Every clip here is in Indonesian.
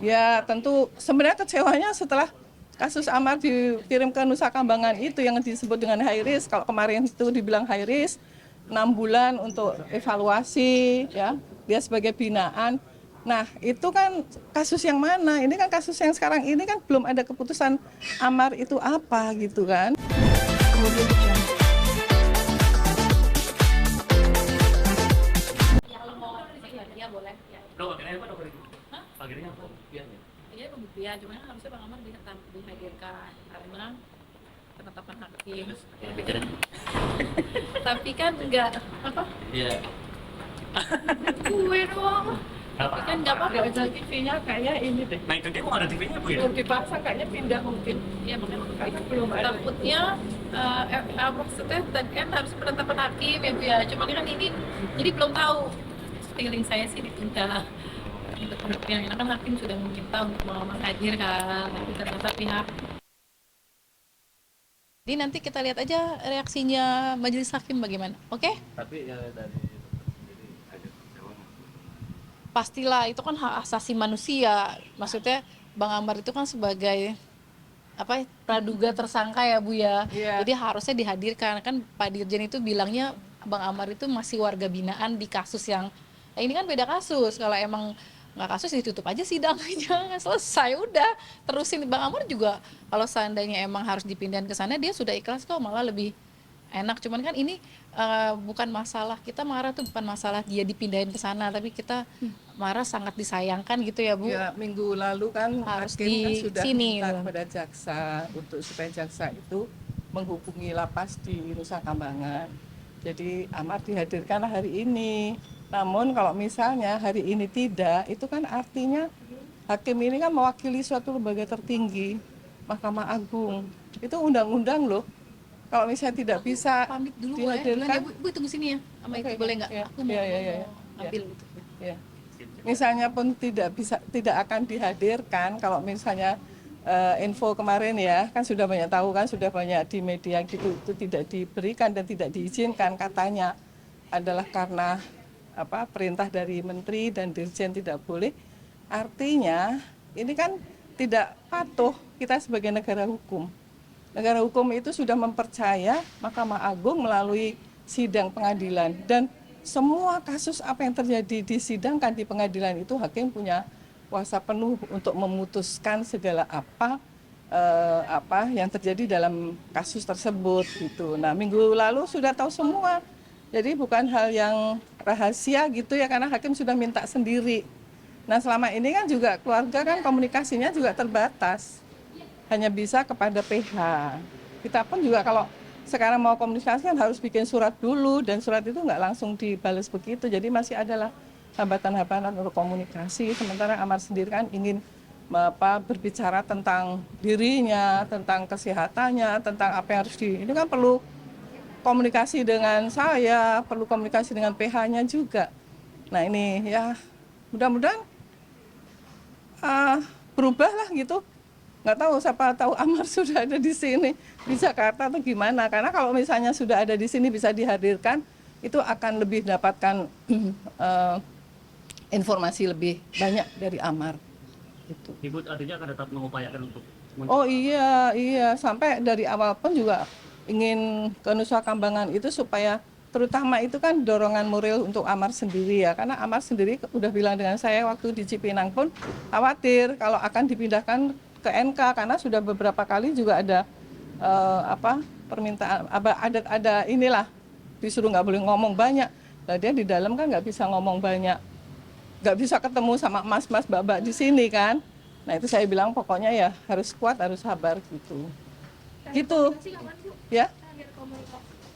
Ya tentu sebenarnya kecewanya setelah kasus Amar dikirim ke Nusa Kambangan itu yang disebut dengan high risk. Kalau kemarin itu dibilang high risk, 6 bulan untuk evaluasi, ya dia sebagai binaan. Nah itu kan kasus yang mana? Ini kan kasus yang sekarang ini kan belum ada keputusan Amar itu apa gitu kan. Ya kalau mau ya boleh ya. Akhirnya apa dokter? Hah? Akhirnya apa pembuktiannya? Iya pembuktian, cuma kan harusnya Bang Amar dihadirkan karena penetapan hakim. Tapi kan enggak apa? Iya. Gue dong. Apa? Kan enggak apa-apa. Ada TV-nya kayak ini deh. Nah itu dia kok ada TV-nya bu ya? Belum dipasang kayaknya pindah mungkin. Iya makanya Karena belum ada. takutnya maksudnya tadi kan harus penetapan hakim ya Bu ya. Cuma kan ini jadi belum tahu. Feeling saya sih ditunda untuk pembuktian karena kan hakim sudah meminta untuk Bang Amar hadir kan. Tapi ternyata pihak. Jadi nanti kita lihat aja reaksinya majelis hakim bagaimana. Oke? Tapi ya dari dokter sendiri agak kecewa nggak? Pastilah itu kan hak asasi manusia. Maksudnya Bang Amar itu kan sebagai apa praduga tersangka ya Bu ya. Iya. Jadi harusnya dihadirkan kan Pak Dirjen itu bilangnya Bang Amar itu masih warga binaan di kasus yang ini kan beda kasus. Kalau emang nggak kasus ditutup aja sidangnya selesai udah terusin. Bang Amar juga kalau seandainya emang harus dipindahin ke sana dia sudah ikhlas kok, malah lebih enak. Cuman kan ini bukan masalah kita marah tuh bukan masalah dia dipindahin ke sana, tapi kita marah sangat disayangkan gitu ya Bu. Ya, minggu lalu kan Harus hakim kan di sudah sini, minta gitu. kepada jaksa untuk supaya jaksa itu menghubungi lapas di Nusa Kambangan. Jadi Amar dihadirkanlah hari ini. Namun kalau misalnya hari ini tidak, itu kan artinya hakim ini kan mewakili suatu lembaga tertinggi, Mahkamah Agung. Itu undang-undang loh. Kalau misalnya tidak bisa Pamit dulu ya. dihadirkan, Bu tunggu sini ya. Sama Oke, itu boleh nggak? ya. Aku mau, Ya, ya, ya, ya. ambil gitu. ya. Misalnya pun tidak akan dihadirkan kalau misalnya info kemarin ya kan sudah banyak tahu kan sudah banyak di media gitu itu tidak diberikan dan tidak diizinkan katanya adalah karena apa perintah dari menteri dan dirjen tidak boleh, artinya ini kan tidak patuh kita sebagai negara hukum. Negara hukum itu sudah mempercaya Mahkamah Agung melalui sidang pengadilan dan semua kasus apa yang terjadi disidangkan di pengadilan itu hakim punya kuasa penuh untuk memutuskan segala apa yang terjadi dalam kasus tersebut gitu. Nah, minggu lalu sudah tahu semua. Jadi bukan hal yang rahasia gitu ya karena hakim sudah minta sendiri. Nah, selama ini kan juga keluarga kan komunikasinya juga terbatas. Hanya bisa kepada PH. Kita pun juga kalau sekarang mau komunikasi kan harus bikin surat dulu dan surat itu nggak langsung dibalas begitu. Jadi masih adalah hambatan-hambatan untuk komunikasi. Sementara Amar sendiri kan ingin berbicara tentang dirinya, tentang kesehatannya, tentang apa yang harus ini kan perlu komunikasi dengan saya, perlu komunikasi dengan PH-nya juga. Nah ini ya mudah-mudahan berubah lah gitu. Nggak tahu siapa tahu Amar sudah ada di sini di Jakarta atau gimana. Karena kalau misalnya sudah ada di sini bisa dihadirkan itu akan lebih dapatkan informasi lebih banyak dari Amar. Gitu. Ibu artinya akan tetap mengupayakan untuk Oh iya sampai dari awal pun juga ingin ke Nusa Kambangan itu supaya terutama itu kan dorongan moral untuk Amar sendiri ya karena Amar sendiri udah bilang dengan saya waktu di Cipinang pun khawatir kalau akan dipindahkan ke NK karena sudah beberapa kali juga ada permintaan ada inilah disuruh nggak boleh ngomong banyak. Nah, dia di dalam kan nggak bisa ngomong banyak, nggak bisa ketemu sama mas-mas babak di sini kan. Nah itu saya bilang pokoknya ya harus kuat, harus sabar gitu. Gitu. Ya.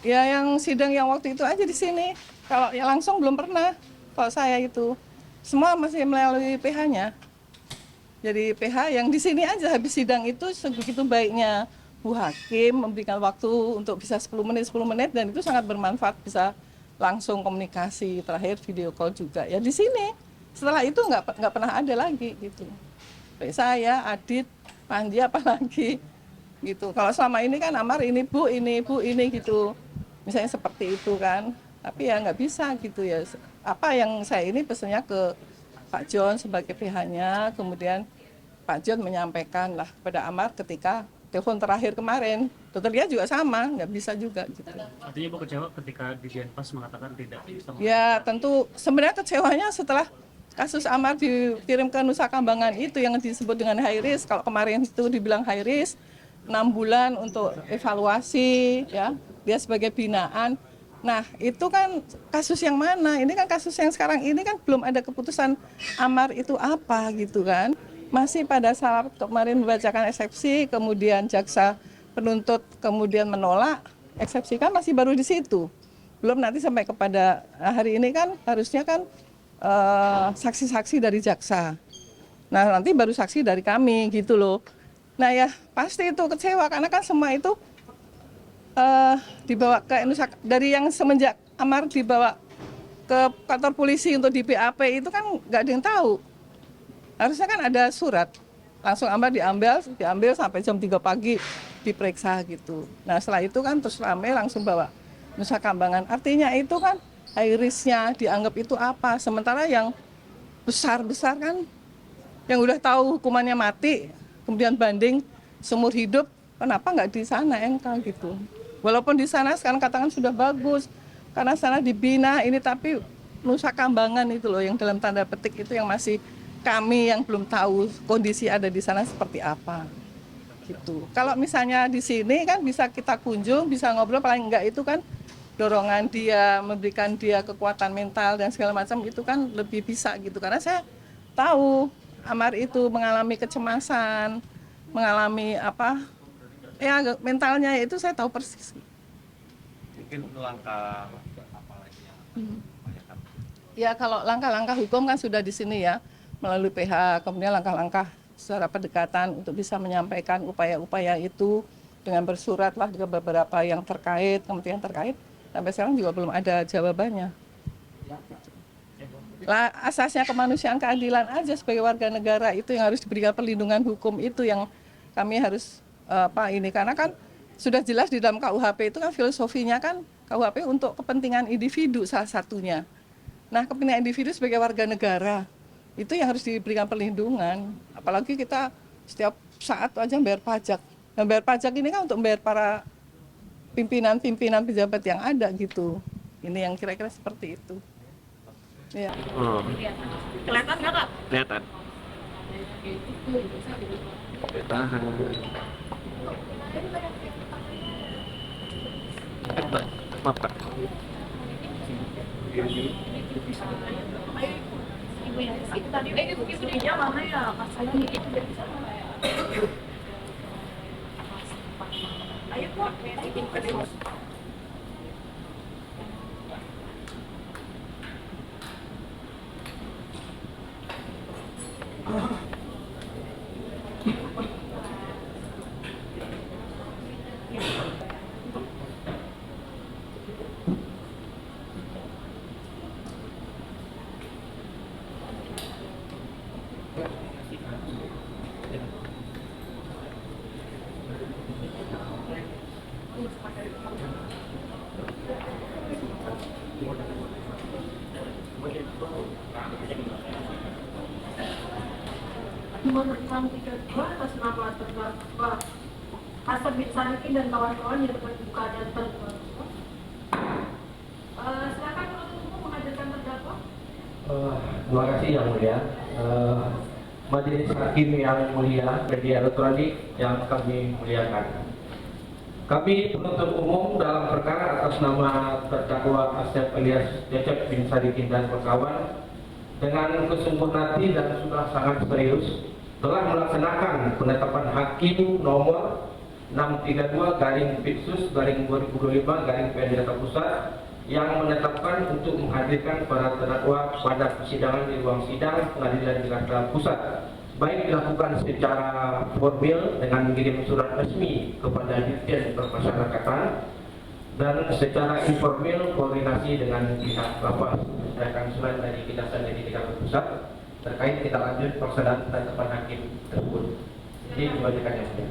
Ya yang sidang yang waktu itu aja di sini. Kalau yang langsung belum pernah. Kalau saya itu semua masih melalui PH-nya. Jadi PH yang di sini aja habis sidang itu sebegitu baiknya Bu Hakim memberikan waktu untuk bisa 10 menit dan itu sangat bermanfaat bisa langsung komunikasi, terakhir video call juga ya di sini. Setelah itu nggak pernah ada lagi gitu. Baik saya, Adit, Panji apalagi gitu. Kalau selama ini kan Amar ini bu ini gitu. Misalnya seperti itu kan. Tapi ya nggak bisa gitu ya. Apa yang saya ini pesannya ke Pak John sebagai pihaknya, kemudian Pak John menyampaikan lah kepada Amar ketika telepon terakhir kemarin. Dokter Lia juga sama, nggak bisa juga gitu. Artinya Ibu kecewa ketika di Jenpas mengatakan tidak bisa. Ya tentu sebenarnya kecewanya setelah kasus Amar dikirim ke Nusa Kambangan itu yang disebut dengan high risk. Kalau kemarin itu dibilang high risk, 6 bulan untuk evaluasi, ya dia sebagai binaan. Nah itu kan kasus yang mana? Ini kan kasus yang sekarang ini kan belum ada keputusan Amar itu apa gitu kan. Masih pada saat kemarin membacakan eksepsi, kemudian jaksa penuntut kemudian menolak, eksepsi kan masih baru di situ. Belum nanti sampai kepada hari ini kan harusnya kan saksi-saksi dari jaksa. Nah nanti baru saksi dari kami gitu loh. Nah ya pasti itu kecewa karena kan semua itu dibawa ke Nusa, dari yang semenjak Amar dibawa ke kantor polisi untuk di BAP itu kan nggak ada yang tahu. Harusnya kan ada surat, langsung Amar diambil sampai jam 3 pagi diperiksa gitu. Nah setelah itu kan terus rame langsung bawa Nusa Kambangan. Artinya itu kan high risk-nya dianggap itu apa, sementara yang besar-besar kan yang udah tahu hukumannya mati, kemudian banding seumur hidup, kenapa nggak di sana MK gitu. Walaupun di sana sekarang katakan sudah bagus, karena sana dibina ini, tapi Nusa Kambangan itu loh yang dalam tanda petik itu yang masih kami yang belum tahu kondisi ada di sana seperti apa. Gitu. Kalau misalnya di sini kan bisa kita kunjung, bisa ngobrol, paling enggak itu kan dorongan dia, memberikan dia kekuatan mental dan segala macam itu kan lebih bisa gitu. Karena saya tahu Amar itu mengalami kecemasan, mengalami apa, ya mentalnya itu saya tahu persis. Mungkin langkah apa lagi yang diupayakan? Ya kalau langkah-langkah hukum kan sudah di sini ya, melalui PH, kemudian langkah-langkah secara pendekatan untuk bisa menyampaikan upaya-upaya itu dengan bersurat lah ke beberapa yang terkait, kementerian terkait, sampai sekarang juga belum ada jawabannya. Lah asasnya kemanusiaan keadilan aja sebagai warga negara itu yang harus diberikan perlindungan hukum itu yang kami harus ini, karena kan sudah jelas di dalam KUHP itu kan filosofinya kan KUHP untuk kepentingan individu salah satunya. Nah kepentingan individu sebagai warga negara itu yang harus diberikan perlindungan, apalagi kita setiap saat aja bayar pajak. Dan bayar pajak ini kan untuk membayar para pimpinan-pimpinan pejabat yang ada gitu. Ini yang kira-kira seperti itu. Ya. Kelihatan nggak Kak? Kelihatan. Tahan. Maaf Kak. Ibu yang tadi ibu dia mana ya? Pas saya itu udah bisa. Ayo Kak. Menurut kami kedua atas nama terdakwa Hasan bin Sadikin dan kawan-kawan yang terbuka dan terbuka. Silakan penuntut umum menghadirkan terdakwa. Terima kasih yang mulia. Majelis Hakim yang mulia, media elektronik yang kami muliakan. Kami penuntut umum dalam perkara atas nama terdakwa Asep alias Cecep bin Sadikin dan kawan dengan kesungguhan hati dan sudah sangat serius telah melaksanakan penetapan hakim nomor 632/Pitsus/2025/PN Jakarta Pusat yang menetapkan untuk menghadirkan para terdakwa pada persidangan di ruang sidang Pengadilan Jakarta Pusat, baik dilakukan secara formal dengan mengirim surat resmi kepada Dirjen Permasyarakatan dan secara informal koordinasi dengan pihak Lapas dan surat dari Kejaksaan Negeri Jakarta Pusat terkait kita lanjut pelaksanaan penetapan hakim tersebut. Jadi dibacakannya saja.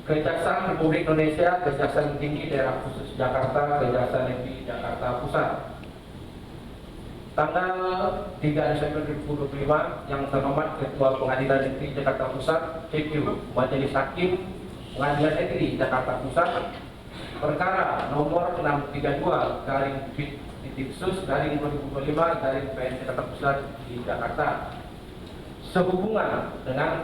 Kejaksaan Republik Indonesia, Kejaksaan Tinggi Daerah Khusus Jakarta, Kejaksaan Negeri Jakarta Pusat Tanggal 3 Desember 2025 yang terhormat Ketua Pengadilan Negeri Jakarta Pusat CQ Majelis Hakim Pengadilan Negeri Jakarta Pusat perkara nomor 632 garing sus garing 2025 garing PN Jakarta Pusat di Jakarta sehubungan dengan